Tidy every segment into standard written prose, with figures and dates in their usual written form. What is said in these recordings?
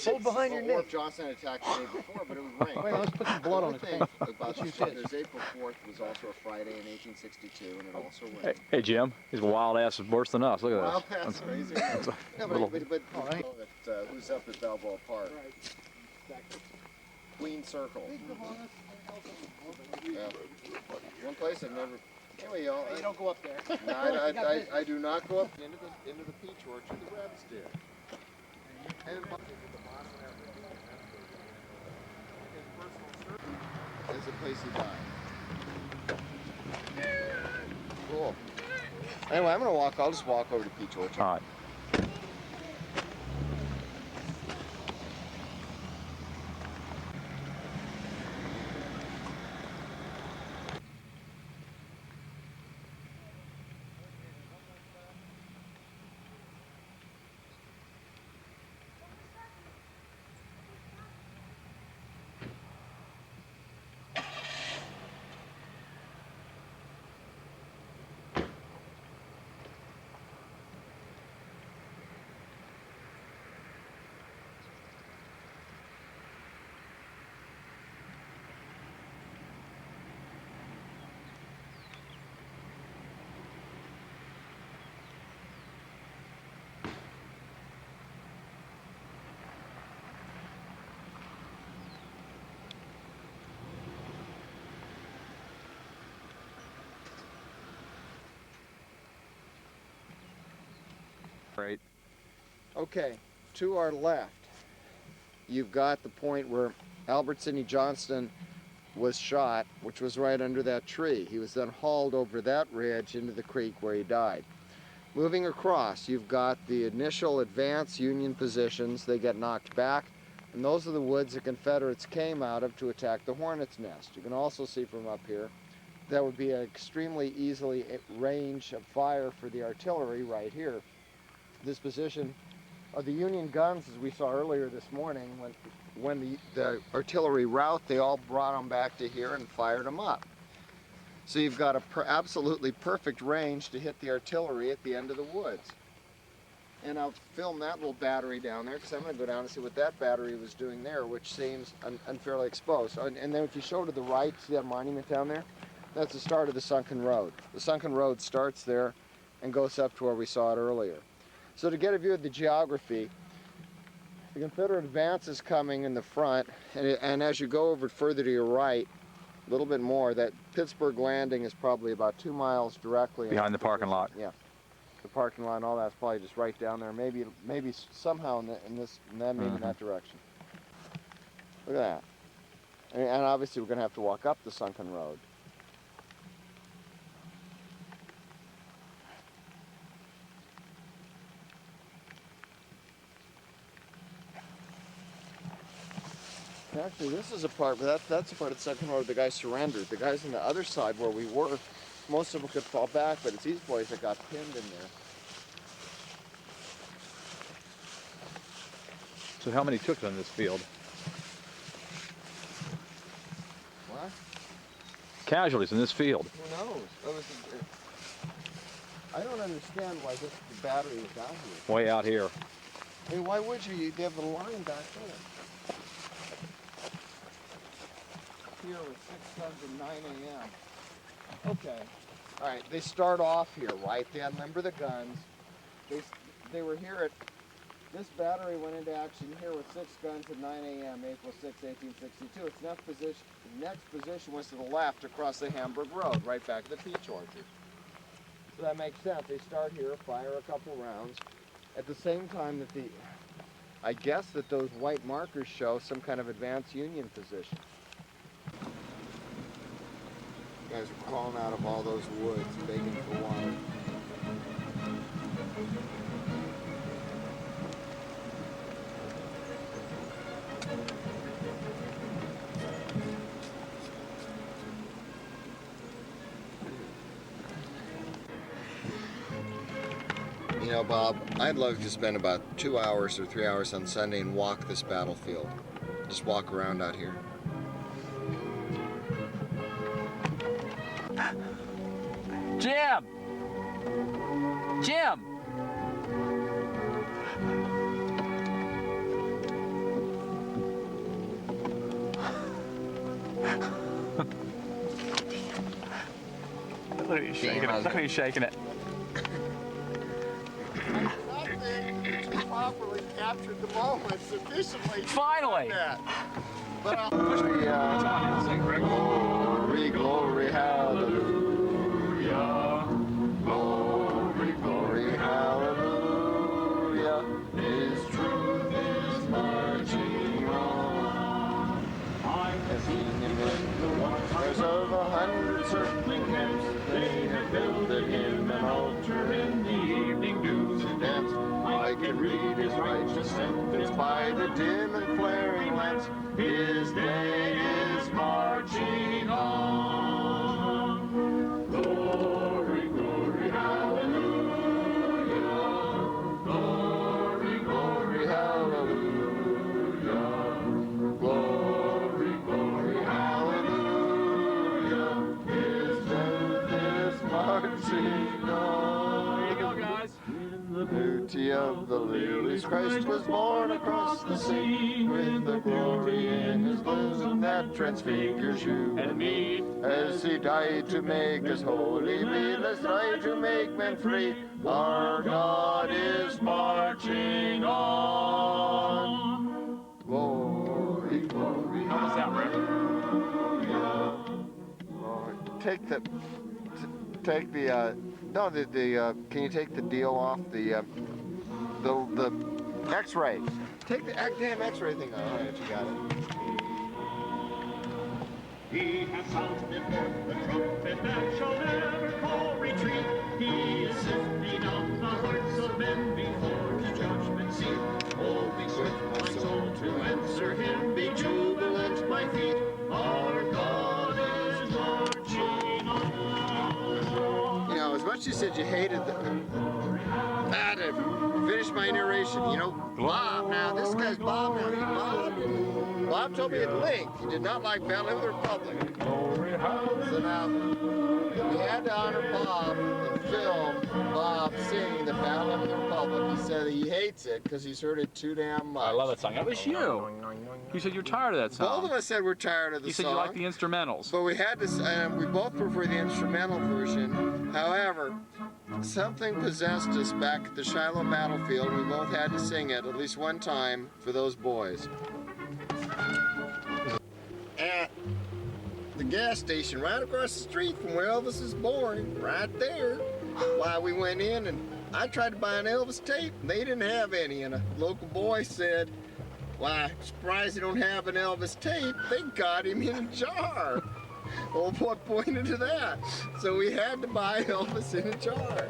Hold behind your neck. Johnson attacked the day before, but it was rain. Wait, let's put some blood on his face. About the there's April 4th was also a Friday in 1862, and it also rained. Hey Jim, his wild ass is worse than us. Look at Wild this. ass, crazy. No, but who's up at Balboa Park? Right. Exactly. Queen Circle. Yeah. One place I've never. Anyway, y'all. You don't go up there. No, I do not go up into the peach orchard. The Rebs did. Is the place he died. Cool. Anyway, I'm gonna walk. I'll just walk over to Peach Orchard. All right. Right. Okay, to our left, you've got the point where Albert Sidney Johnston was shot, which was right under that tree. He was then hauled over that ridge into the creek where he died. Moving across, you've got the initial advance Union positions. They get knocked back, and those are the woods the Confederates came out of to attack the Hornets' Nest. You can also see from up here, that would be an extremely easily range of fire for the artillery right here. This position of the Union guns, as we saw earlier this morning, when the artillery rout, they all brought them back to here and fired them up. So you've got a absolutely perfect range to hit the artillery at the end of the woods. And I'll film that little battery down there because I'm going to go down and see what that battery was doing there, which seems unfairly exposed. And then if you show to the right, see that monument down there? That's the start of the sunken road. The sunken road starts there and goes up to where we saw it earlier. So to get a view of the geography, the Confederate advance is coming in the front, and as you go over further to your right, a little bit more, that Pittsburgh Landing is probably about 2 miles directly Behind the parking lot. Yeah, the parking lot and all that's probably just right down there. Maybe somehow in that maybe in that direction. Look at that, and obviously we're going to have to walk up the sunken road. Actually, this is a part, but that's a part of the second road the guy surrendered. The guys on the other side where we were, most of them could fall back, but it's these boys that got pinned in there. So how many took on this field? What? Casualties in this field. Who knows? I don't understand why the battery was out here. Way out here. I mean, why would you? They have the line back there. Here was 6 guns at 9 a.m. Okay. All right, they start off here, right? They unlimber the guns. They were here at, this battery went into action here with 6 guns at 9 a.m. April 6, 1862. Its next position was to the left across the Hamburg Road, right back to the peach orchard. So that makes sense. They start here, fire a couple rounds. At the same time that I guess that those white markers show some kind of advanced Union position. Guys are crawling out of all those woods, begging for water. You know, Bob, I'd love to spend about 2 hours or 3 hours on Sunday and walk this battlefield. Just walk around out here. Jim! Jim! Look at you shaking it. Look at you shaking it. Nothing properly captured the moment sufficiently. Finally! But glory, glory, hallelujah. Glory, glory, hallelujah. His truth is marching on. I have seen him in the waters of 100 circling camps. They have builded him an altar in the evening dews and dance. I can read his righteous sentence by the dim and flaring lamps. His day is marching on. Glory, glory, hallelujah. Glory, glory, hallelujah. Glory, glory, hallelujah. His death is marching on. Here you go, guys. The beauty of the lilies, Christ was born across the sea, with the glory in his bosom that transfigures you and me. As he died to make us holy, we must try to make men free. Our God is marching on. Glory, glory. How was that, Rick? Can you take the deal off the X-ray? Take the damn X-ray thing off. All right, you got it. He has sounded forth the trumpet that shall never call retreat. He is sifting out the hearts of men before his judgment seat. Oh, be swift, my soul, to answer him. Be jubilant, my feet. Our God is marching on. You know, as much as you said you hated the... to finish my narration, you know, Bob, now, this guy's Bob now. Bob told me at length he did not like Battle of the Republic. So now, we had to honor Bob and film Bob singing the Battle of the Republic. He said he hates it because he's heard it too damn much. I love that song. That was you. You said you're tired of that song. Both of us said we're tired of the song. You said you like the instrumentals. But we had to, we both prefer the instrumental version. However, something possessed us back at the Shiloh Battlefield. We both had to sing it at least one time for those boys. At the gas station right across the street from where Elvis is born, right there, why we went in and I tried to buy an Elvis tape. They didn't have any, and a local boy said, "Why, surprised they don't have an Elvis tape. They got him in a jar." Old boy pointed to that. So we had to buy Elvis in a jar.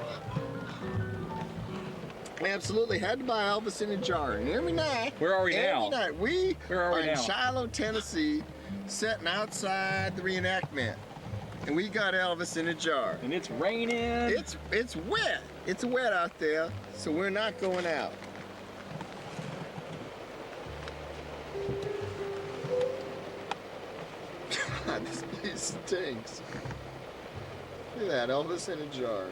We absolutely had to buy Elvis in a jar. And every night, Where are we now? Every night, we Where are we in now? Shiloh, Tennessee, sitting outside the reenactment. And we got Elvis in a jar. And it's raining. It's wet. It's wet out there, so we're not going out. God, this place stinks. Look at that, Elvis in a jar.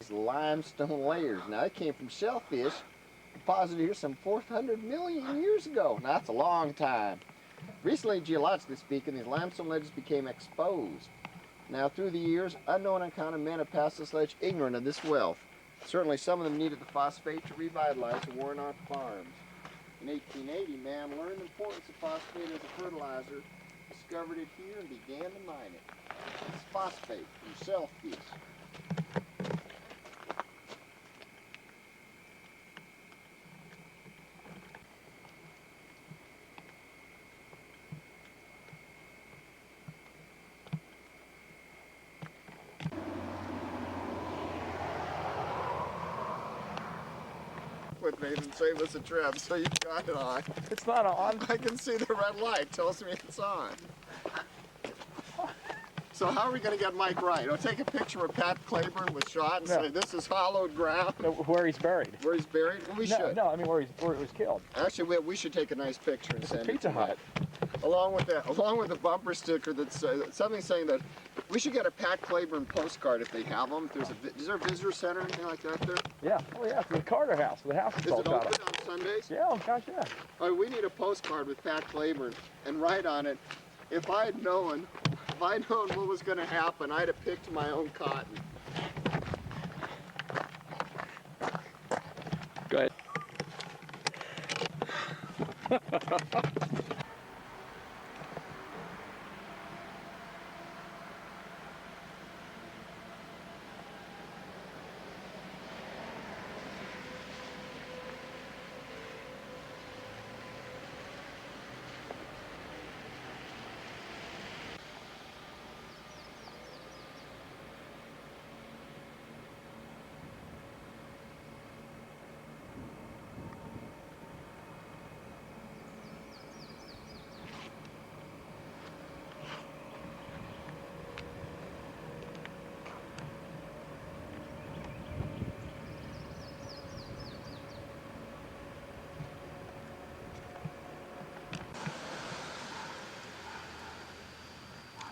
Limestone layers. Now, it came from shellfish deposited here some 400 million years ago. Now, that's a long time. Recently, geologically speaking, these limestone ledges became exposed. Now, through the years, unknown uncounted men have passed this ledge ignorant of this wealth. Certainly, some of them needed the phosphate to revitalize the worn-out farms. In 1880, man learned the importance of phosphate as a fertilizer, discovered it here, and began to mine it. It's phosphate from self-piece. With me and save us a trip, so you've got it on. It's not on. I can see the red light, tells me it's on. So how are we going to get Mike right? I'll take a picture where Pat Claiborne was shot and say, this is hollowed ground. No, where he's buried. Where he's buried? Well, we should. No, I mean where he was killed. Actually, we should take a nice picture and send it Pizza to Hut. Mike. Along with the bumper sticker that's something saying that we should get a Pat Claiborne postcard if they have them. Is there a visitor center or anything like that there? Yeah. Oh yeah, it's the Carter House. The house is Is all it cut open up. on Sundays? Yeah, oh gosh, yeah. Oh, we need a postcard with Pat Claiborne and write on it, if I'd known what was going to happen, I'd have picked my own cotton. Go ahead.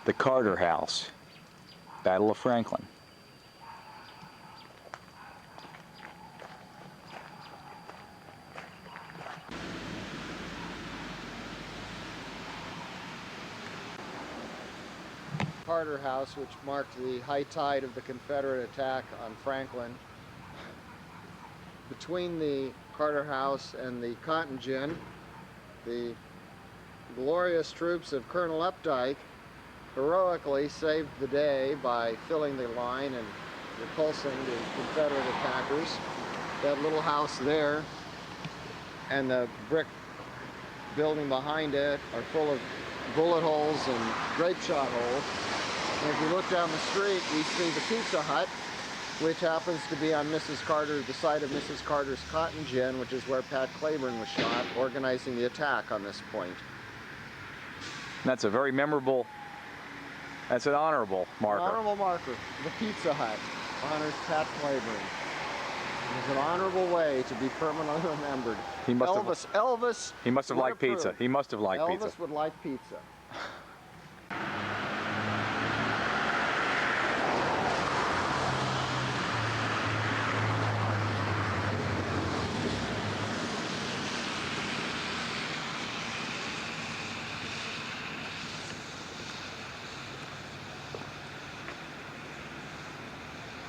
The Carter House, Battle of Franklin. Carter House, which marked the high tide of the Confederate attack on Franklin. Between the Carter House and the cotton gin, the glorious troops of Colonel Updike heroically saved the day by filling the line and repulsing the Confederate attackers. That little house there and the brick building behind it are full of bullet holes and grape shot holes. And if you look down the street, we see the Pizza Hut, which happens to be on Mrs. Carter, the site of Mrs. Carter's cotton gin, which is where Pat Claiborne was shot, organizing the attack on this point. That's a very memorable, that's an honorable marker. An honorable marker. The Pizza Hut honors Pat Claiborne. It's an honorable way to be permanently remembered. He must Elvis have liked pizza. approved. He must have liked pizza. Elvis would like pizza.